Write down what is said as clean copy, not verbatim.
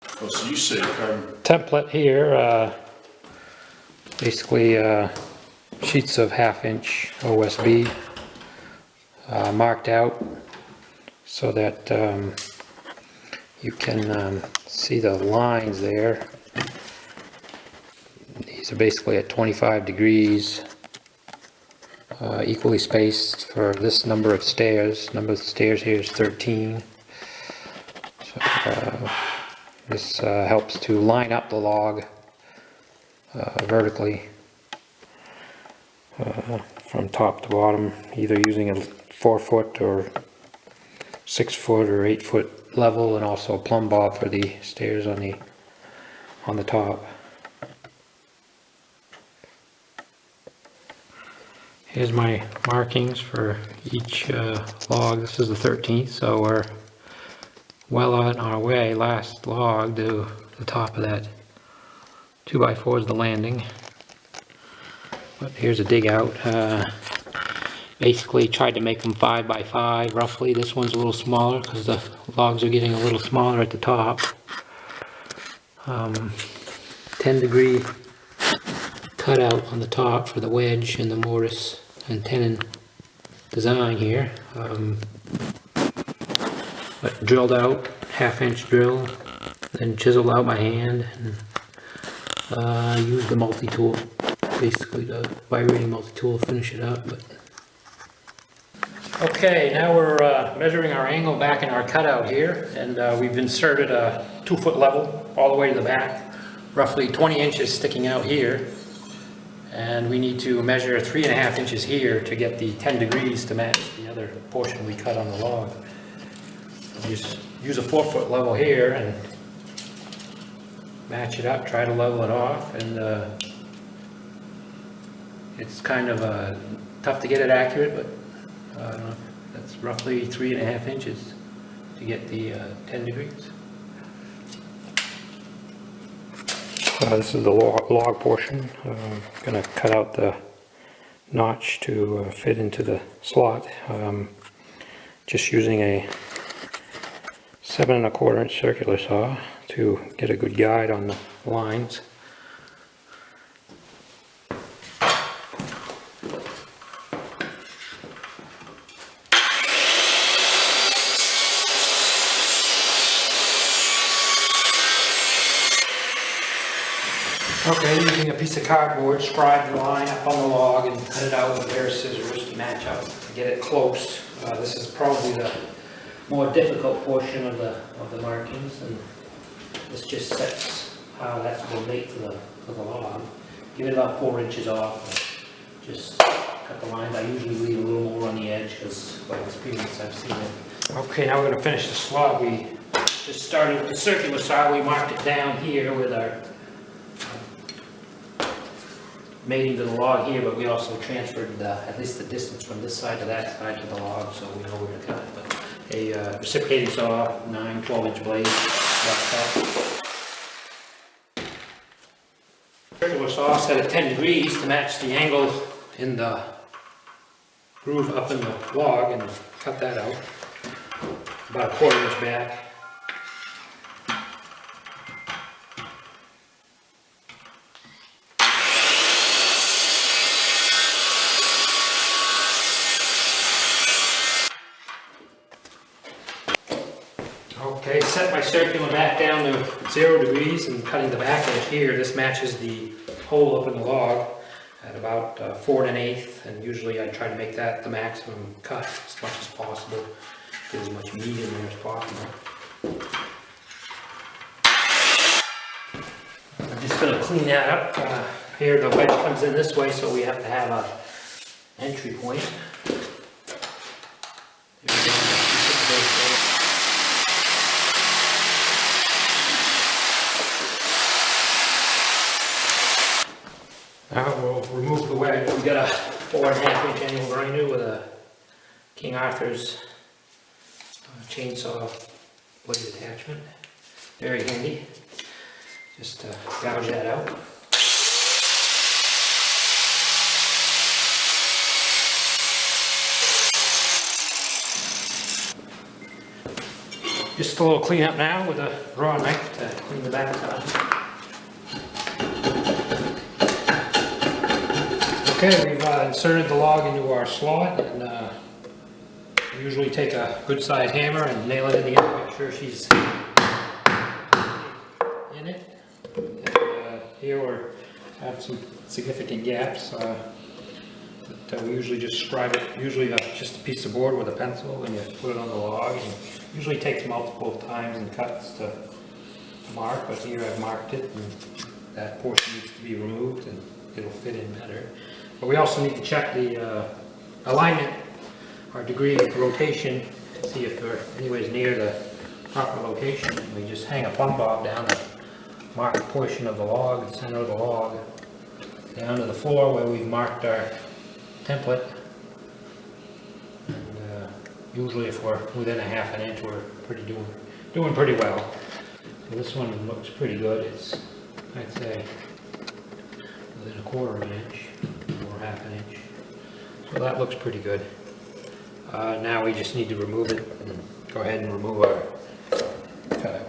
Oh, so you say carbon. Template here, basically sheets of 1/2 inch OSB marked out so that you can see the lines there. These are basically at 25 degrees, equally spaced for this number of stairs. Number of stairs here is 13. So, this helps to line up the log vertically from top to bottom, either using a 4-foot or 6-foot or 8-foot level, and also a plumb bob for the stairs on the top. Here's my markings for each log. This is the 13th, so we're well on our way. Last log to the top of that 2x4 is the landing. But here's a dig out. Basically tried to make them 5x5 roughly. This one's a little smaller because the logs are getting a little smaller at the top. 10-degree cutout on the top for the wedge and the mortise and tenon design here. But drilled out, 1/2 inch drill, then chiseled out by hand, and used the multi-tool, basically the vibrating multi-tool to finish it up. But okay, now we're measuring our angle back in our cutout here, and we've inserted a 2-foot level all the way to the back, roughly 20 inches sticking out here, and we need to measure 3.5 inches here to get the 10 degrees to match the other portion we cut on the log. Just use a 4-foot level here and match it up, try to level it off, and it's kind of tough to get it accurate, but that's roughly 3.5 inches to get the 10 degrees. This is the log portion. I'm going to cut out the notch to fit into the slot. Just using a 7 1/4 inch circular saw to get a good guide on the lines. Okay, using a piece of cardboard, scribe the line up on the log and cut it out with a pair of scissors to match up, to get it close. This is probably the more difficult portion of the markings, and this just sets how that's going to mate to the log. Give it about 4 inches off, just cut the lines. I usually leave a little more on the edge because by experience I've seen it. Okay, now we're going to finish the slot. We just started with the circular saw. We marked it down here with our mating to the log here, but we also transferred at least the distance from this side to that side to the log, so we know where to cut. But a reciprocating saw, 9-12 inch blade. Circular saw set at 10 degrees to match the angle in the groove up in the log, and cut that out about 1/4 inch back. Okay, set my circular back down to 0 degrees and cutting the back edge here. This matches the hole up in the log at about 4 1/8, and usually I try to make that the maximum cut as much as possible, get as much meat in there as possible. I'm just going to clean that up. Here the wedge comes in this way, so we have to have an entry point. Now we'll remove the wedge. We got a 4.5 inch angle grinder with a King Arthur's chainsaw blade attachment. Very handy. Just gouge that out. Just a little cleanup now with a raw knife to clean the back on. Okay, we've inserted the log into our slot, and we usually take a good sized hammer and nail it in the end, make sure she's in it. And, here we have some significant gaps. But we usually just scribe it, usually just a piece of board with a pencil, and you put it on the log. And it usually takes multiple times and cuts to mark, but here I've marked it, and that portion needs to be removed and it'll fit in better. But we also need to check the alignment, our degree of rotation, see if we're anyways near the proper location. We just hang a plumb bob down the marked portion of the log, the center of the log, down to the floor where we've marked our template. And usually if we're within a half an inch, we're doing pretty well. So this one looks pretty good. It's, I'd say, within a quarter of an inch or half an inch. So that looks pretty good. Now we just need to remove it and go ahead and remove our cutout.